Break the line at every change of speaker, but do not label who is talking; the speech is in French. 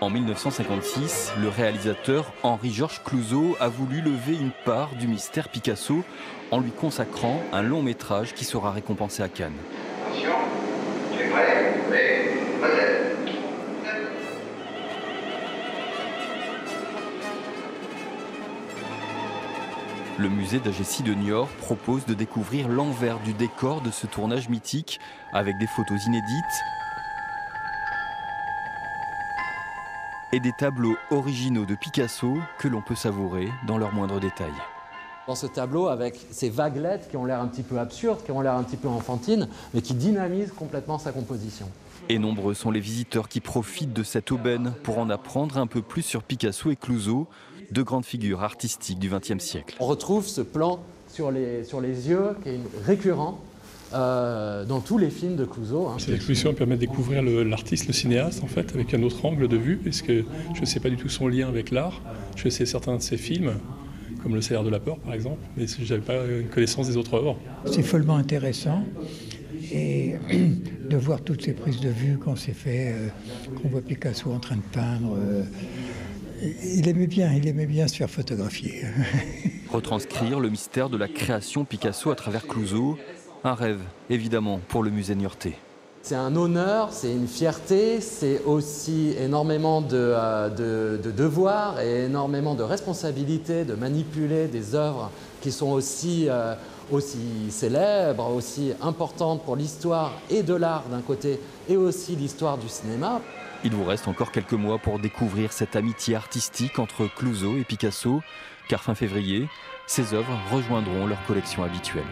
En 1956, le réalisateur Henri-Georges Clouzot a voulu lever une part du mystère Picasso en lui consacrant un long métrage qui sera récompensé à Cannes.
Attention, tu es prêt? Oui, peut-être.
Le musée d'Agessi de Niort propose de découvrir l'envers du décor de ce tournage mythique avec des photos inédites et des tableaux originaux de Picasso que l'on peut savourer dans leurs moindres détails.
Dans ce tableau, avec ces vaguelettes qui ont l'air un petit peu absurdes, qui ont l'air un petit peu enfantines, mais qui dynamisent complètement sa composition.
Et nombreux sont les visiteurs qui profitent de cette aubaine pour en apprendre un peu plus sur Picasso et Clouzot, deux grandes figures artistiques du XXe siècle.
On retrouve ce plan sur les yeux qui est récurrent dans tous les films de Clouzot.
Cette exposition permet de découvrir l'artiste, le cinéaste, en fait, avec un autre angle de vue, puisque je ne sais pas du tout son lien avec l'art. Je sais certains de ses films, comme Le Salaire de la peur, par exemple, mais je n'avais pas une connaissance des autres œuvres.
C'est follement intéressant. Et de voir toutes ces prises de vue qu'on s'est fait, qu'on voit Picasso en train de peindre. Il aimait bien se faire photographier.
Retranscrire le mystère de la création Picasso à travers Clouzot, un rêve évidemment pour le musée niortais.
C'est un honneur, c'est une fierté, c'est aussi énormément de devoirs et énormément de responsabilités de manipuler des œuvres qui sont aussi célèbres, aussi importantes pour l'histoire et de l'art d'un côté et aussi l'histoire du cinéma.
Il vous reste encore quelques mois pour découvrir cette amitié artistique entre Clouzot et Picasso, car fin février, ces œuvres rejoindront leur collection habituelle.